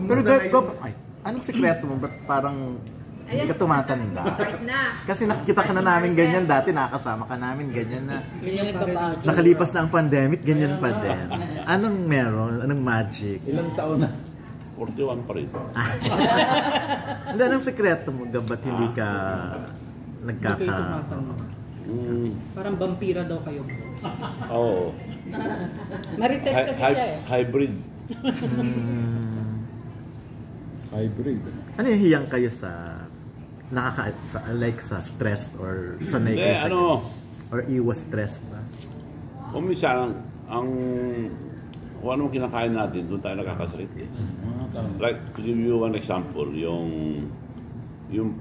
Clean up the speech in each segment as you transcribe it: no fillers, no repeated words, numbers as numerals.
Pero anong sekreto mo? Ba't parang hindi ka tumatanda? Kasi nakikita ka na namin ganyan dati, nakakasama ka namin ganyan na. Nakalipas na ang pandemic, ganyan pa din. Anong meron? Anong magic? Ilang taon na? 41 pa rin. Hindi, anong sekreto mo? Ba't hindi ka Parang vampira daw kayo. Oo. Marites kasi siya eh. Hybrid. Hybrid. Ano yung hiyang kayo sa like sa stress or sanay kayo or iwas stress ba? Kung minsan, kung anong kinakain natin, doon tayo nakakasakit eh. Like, to give you one example, yung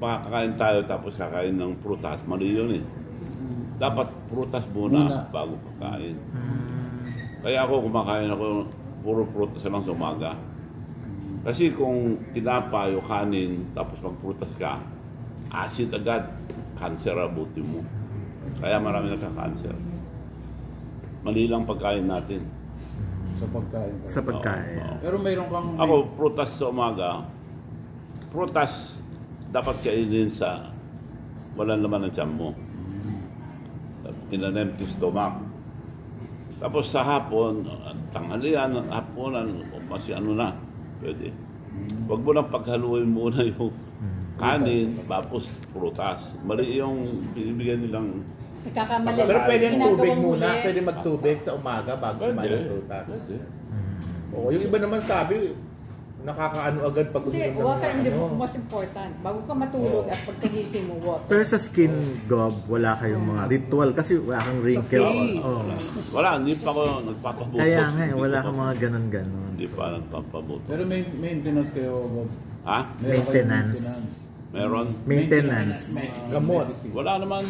pakakain tayo tapos kakain ng prutas, mali yun eh. Dapat prutas muna bago kakain. Kaya ako kumakain ako, puro prutas lang sa umaga. Kasi kung tinapay o kanin tapos magprutas ka, acid agad, cancer abuti mo. Kaya marami nagka-cancer. Mali lang pagkain natin. Sa pagkain. Pero mayroon kang... Ako, prutas sa umaga. Prutas dapat kainin sa walang laman ng tiyan mo. In an empty stomach. Tapos sa hapon, tanghalian, haponan, kasi ano na, pwede. Huwag mo lang paghaluin muna yung kanin, tapos prutas. Mali yung binibigyan nilang... Pero pwede yung tubig muna, pwede magtubig sa umaga bago kumain ng prutas. Oo, yung iba naman sabi, nakakaano agad pag uminom ng water is the most important. Bago ka matulog at pagkagising mo, water. Pero sa skin, Gob, wala kayong mga ritual kasi wala kang wrinkles. Wala, hindi pa ako nagpapabuto. Kaya nga, wala kang mga ganon-ganon. Hindi pa nagpapabuto. Pero may maintenance kayo, Bob? Ha? Maintenance. Meron? Maintenance. Gamot. Wala naman.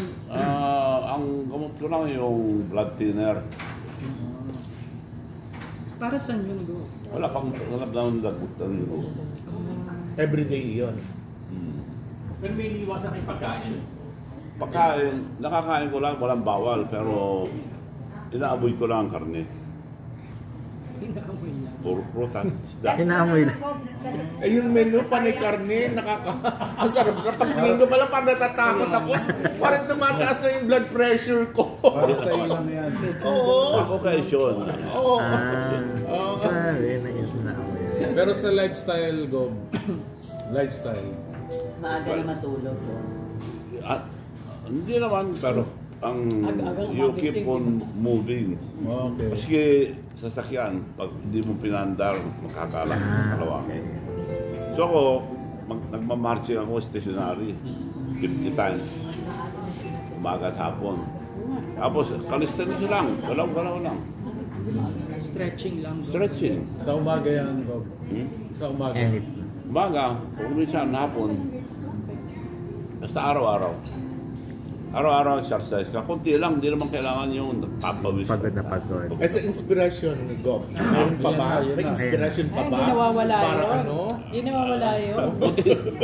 Ang gamot ko lang yung blood thinner. Para saan yun, Go? Wala pang lagutan ko. Everyday yun. Pero may iniiwasan kayong pagkain? Pagkain, nakakain ko lang, walang bawal, pero inaaboy ko lang ang karne. Puro prutas. Inaamoy lang. Eh yung menu pa ni karne, nakakasarap sa pagtingin ko pala parang natatakot ako. Parang tumataas na yung blood pressure ko. Para sa iyo lang yan. Oo. Ako kay Sean. Oo. Pero sa lifestyle, Gob, lifestyle. Maaga na matulog. Hindi naman, pero you keep on moving. Okay. Kasi sasakyan, pag hindi mo pinandar, makakalang kalawa. So ako, nagmamarching ako stationary, 50 times. Umaga at hapon. Tapos, calisthenics lang, galaw-galaw lang. Stretching lang. Stretching. Sa umaga yan, Gob. Sa umaga. Umaga, kung minsan hapon, basta araw-araw. Araw-araw exercise ka. Kunti lang, hindi naman kailangan yung nagpapawis. Pagod na pagod. Eh sa inspiration ni Gob, meron pa ba? May inspiration pa ba? Hindi nawawala yun. Para ano? Hindi nawawala yun.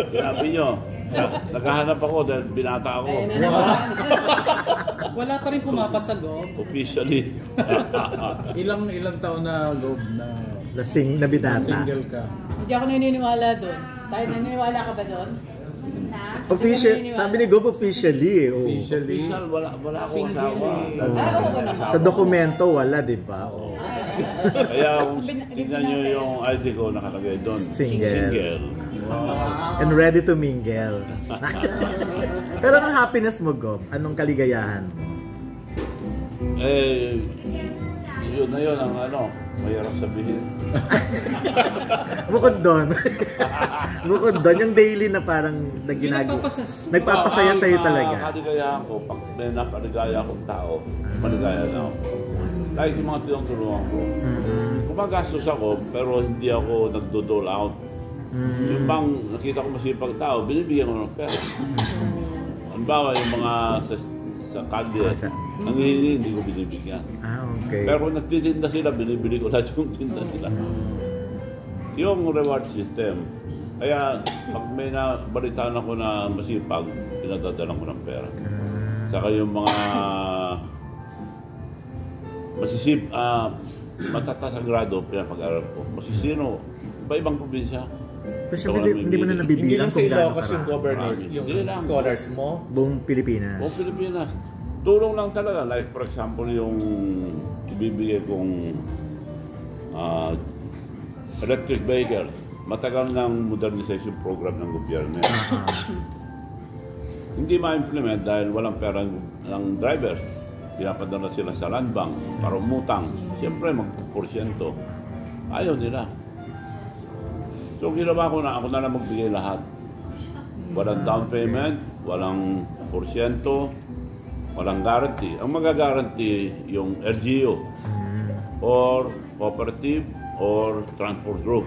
Sabi nyo, naghahanap ako dahil binata ako. Wala pa rin pumapasa, Go. Officially. Ilang taon na, Gob, na Nabidata. single ka? Hindi ako naniniwala doon. Tayo naniniwala ka ba doon? Official, sabi ni Gob officially. Officially. Wala akong asawa. Oo naman. Sa dokumento wala, di ba? Kaya kung tingnan nyo yung ID ko nakalagay doon. Single. And ready to mingle. Pero anong happiness mo, Gob? Anong kaligayahan mo? Yun na yun ang mahirap sabihin. Bukod doon, yung daily na parang nagpapasaya sa'yo talaga. Ang kaligayahan ko, pag may nakaligaya akong tao, maligaya na ako. Kahit yung mga tinutulungan ko. Gumagastos ako, pero hindi ako nagdo-dole out. Yung bang nakita ko masipag tao, binibigyan ko ng pera. Halimbawa, yung mga sa kalye, ang hindi ko binibigyan. Okay. Pero kung nagtitinda sila, binibili ko lahat yung tinda nila. Yung reward system. Kaya pag may nabalitaan ako na masipag, pinadadalan ko ng pera. Saka yung mga matatasagrado, pinapag-aral ko. Masisino, iba-ibang probinsya. Pero syempre, hindi mo na Hindi nabibilang lang sa kung gaano Ilocos yung karami. governors, Marami. yung Hindi lang. scholars mo. Buong Pilipinas. O Pilipinas. Tulong lang talaga. Like for example, yung ibibigay kong electric vehicle. Matagal ng modernization program ng gobyerno. Hindi ma-implement dahil walang pera ng drivers. Pinapadala sila sa land bank para umutang. Siyempre, mag-porsyento. Ayaw nila. So, ginawa ko na, ako na lang magbigay lahat. Walang down payment, walang porsyento, walang guarantee. Ang mag-guarantee yung LGU or cooperative or transport group.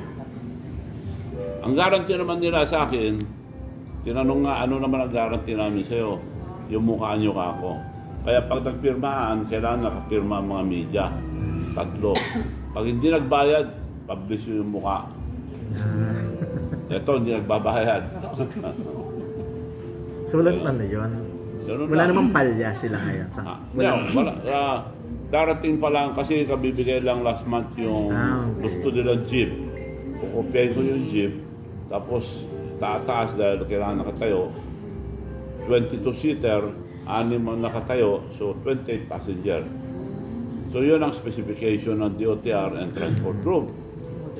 Ang guarantee naman nila sa akin, tinanong nga, ano naman ang guarantee namin sa'yo? Yung mukha nyo ka ako. Kaya pag nagpirmahan, kailangan nakapirma ang mga media. 3. Pag hindi nagbayad, publish yung mukha. Ito, hindi nagbabayad. So walang ano yun? Wala namang palya sila ngayon. Wala. Darating pa lang kasi kabibigay lang last month yung gusto nila jeep. Kukopyahin ko yung jeep. Tapos tataas dahil kailangan nakatayo. 22-seater, 6 ang nakatayo, so 28 passenger. So yun ang specification ng DOTR and Transport Group.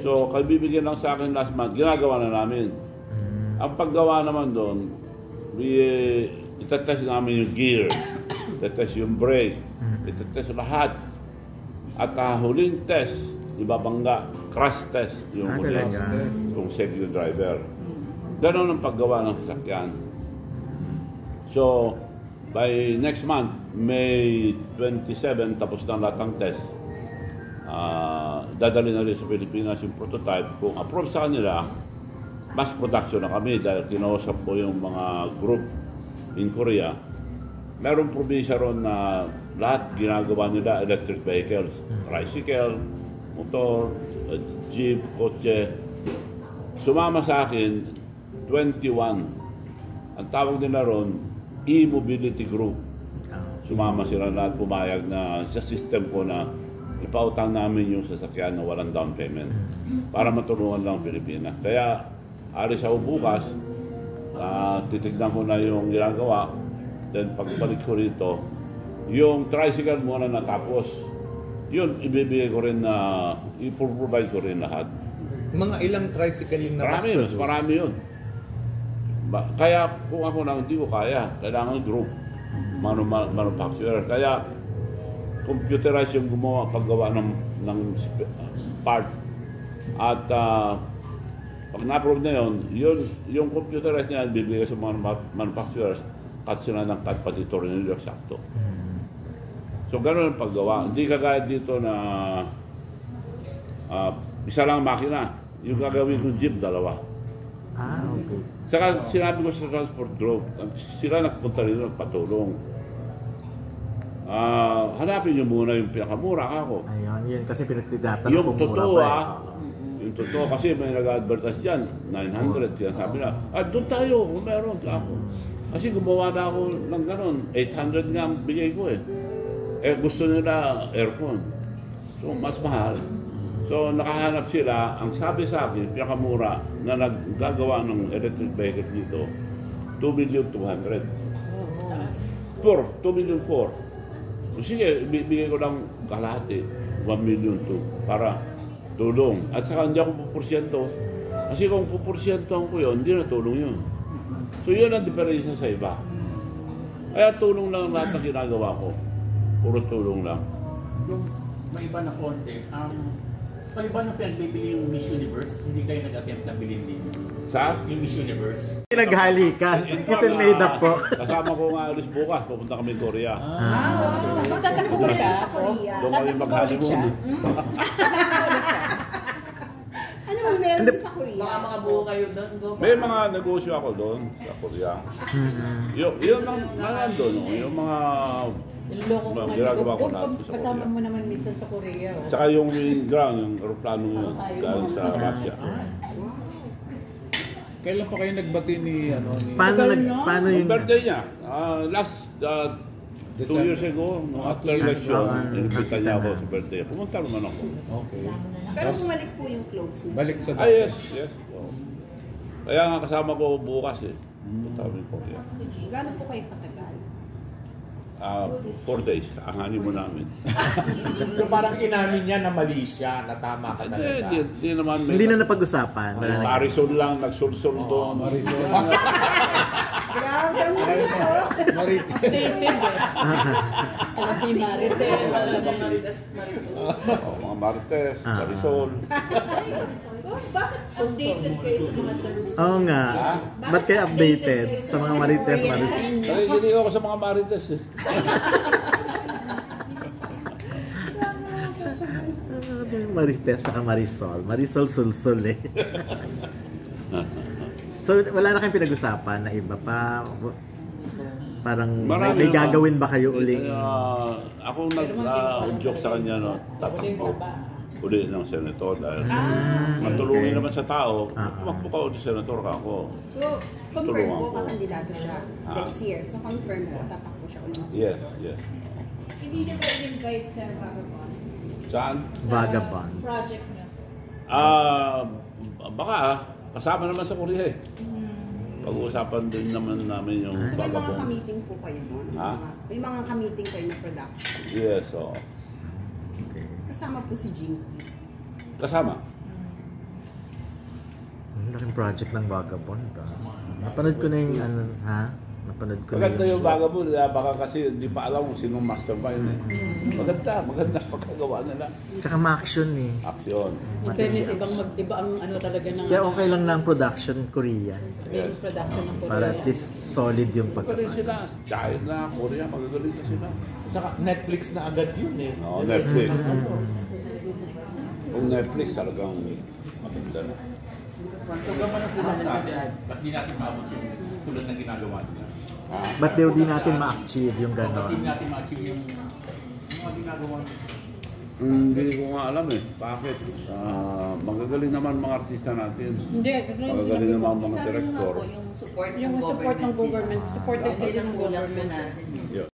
So kabibigyan lang sa akin last month, ginagawa na namin. Ang paggawa naman doon, itatest namin yung gear, itatest yung brake, itatest lahat. At huling test, ibabangga, crash test yung huling kung safe yung driver. Ganon ang paggawa ng sasakyan. So, by next month, May 27, tapos na lahat ng test. Dadali na rin sa Pilipinas yung prototype. Kung approve sa kanila, mass production na kami dahil kinausap ko yung mga group in Korea. Merong probinsya ron na lahat ginagawa nila electric vehicles. Tricycle, motor, jeep, kotse. Sumama sa akin, 21. Ang tawag nila ron, e-mobility group. Sumama sila lahat, pumayag na sa system ko na ipautang namin yung sasakyan na walang down payment para matulungan lang ang Pilipinas. Kaya, alis ako bukas, titignan ko na yung ginagawa, then pagbalik ko rito, yung tricycle muna natapos. Yun, ibibigay ko rin na, i-provide ko rin lahat. Mga ilang tricycle yung Marami, marami yun. Kaya kung ako lang hindi ko kaya, kailangan group, manufacturer. Kaya computerized yung gumawa, paggawa ng part. At pag na-approve na yun, yung computerized niya bibigay sa mga manufacturers, cut sila ng cut pati tornilyo sakto. So gano'n ang paggawa. Hindi kagaya dito na isa lang makina. Yung gagawin kong jeep, 2. Okay. Saka sinabi ko sa Transport Group, sila nagpunta rin patulong. Hanapin nyo muna yung pinakamura ako. Ayun, yun kasi pinagtidatanong Yung kung mura totoo ba yung totoo kasi may nag-advertise dyan, 900, sinasabi na, doon tayo, kung meron ako. Kasi gumawa na ako ng gano'n, 800 nga ang bigay ko eh. Gusto nila aircon. So, mas mahal. So, nakahanap sila, ang sabi sa akin, pinakamura na naggagawa ng electric vehicle dito, 2,200,000. 2,400,000. So, sige, bigay ko lang kalahati, 1,200,000 para tulong. At saka hindi ako puporsyento. Kasi kung puporsyentohan ko yun, hindi na tulong yun. So, yun ang diferensya sa iba. Kaya tulong lang lahat na ginagawa ko. Puro tulong lang. Yung may iba na konti, pag iba na pinagbibili yung Miss Universe, hindi kayo nag-attempt na bilhin din. Sa? Yung Miss Universe. Naghalikan. Kasi made up po. Kasama ko nga alis bukas, pupunta kami Korea. Magtatakbo ba siya? Sa Korea. Doon kami mag-honeymoon. Ano mo meron sa Korea? Baka makabuo kayo doon. May mga negosyo ako doon sa Korea. Yun ang nandun, yung mga Niloloko ko nga ginagawa ko siguro. lahat sa Kasama Korea. mo naman minsan sa Korea. Oh. Tsaka yung ground, yung aeroplano yun, galing sa Russia. Kailan pa kayo nagbati ni Paano yung... Yung birthday niya, last 2 years ago, nung after election, inimbita niya ako nakita sa birthday. Pumunta naman ako. Okay. Pero bumalik po yung closeness. Balik sa Yes. Oh. Kaya nga kasama ko bukas eh. Sabi ko, yeah. Gano'n po kayo katagal? 4 days, ahani mo namin. So parang inamin niya na mali siya, na tama ka talaga. Hindi naman. Hindi na napag-usapan. Marisol lang, nagsulsul doon. Marisol. Grabe ang Marites. Alam ko yung Marites. Mga Marites, Marisol. Bakit updated kayo sa mga terms? Oo nga. Ba't kayo updated sa mga Marites? Hindi ako sa mga Marites eh. Marites saka Marisol. Marisol sulsul eh. So wala na kayong pinag-usapan na iba pa? Parang may gagawin ba kayo uling? Ako nag-joke sa kanya, no, tatakbo uli ng senator dahil matulungin naman sa tao. Tumakbo ka ulit senator ka ako. So, confirm po kakandidato siya next year. So, confirm po, tatakbo siya ulit. Yes. Hindi niyo ba i-invite sa Vagabond? Saan? Vagabond. Project niyo? Baka kasama naman sa Korea eh. Pag-uusapan din naman namin yung So, may mga Vagabond. ka-meeting po kayo nun? May mga ka-meeting kayo na production? Yes, oo. Kasama po si Jinky. Kasama. Ang laking project ng Vagabond. Napanood ko na yung Napanood ko na Maganda yung Vagabond, baka kasi hindi pa alam kung sinong mastermind eh. Maganda pagkagawa nila. Tsaka ma-action eh. Action. In fairness, iba ang ano talaga ng... Kaya okay lang na ang production Korean. Yung production ng Korea. Para at least solid yung Magaling pagkakita. sila. China, Korea, magagaling na sila. Saka Netflix na agad yun eh. Oo, Netflix. Kung Netflix talagang maganda na. So, gaman ang kulang sa atin, ba't di natin maabot yung tulad ng ginagawa nila? Ba't di natin ma-achieve yung Ba't di gano'n? natin ma-achieve yung mga ginagawa nila? Hindi ko nga alam eh. Bakit? Magagaling naman mga artista natin. Hindi. Magagaling naman mga Sabi mo nga director. po, yung support Yung support ng government. Supported Yun kasi ang ng kulang po government. natin. Yeah.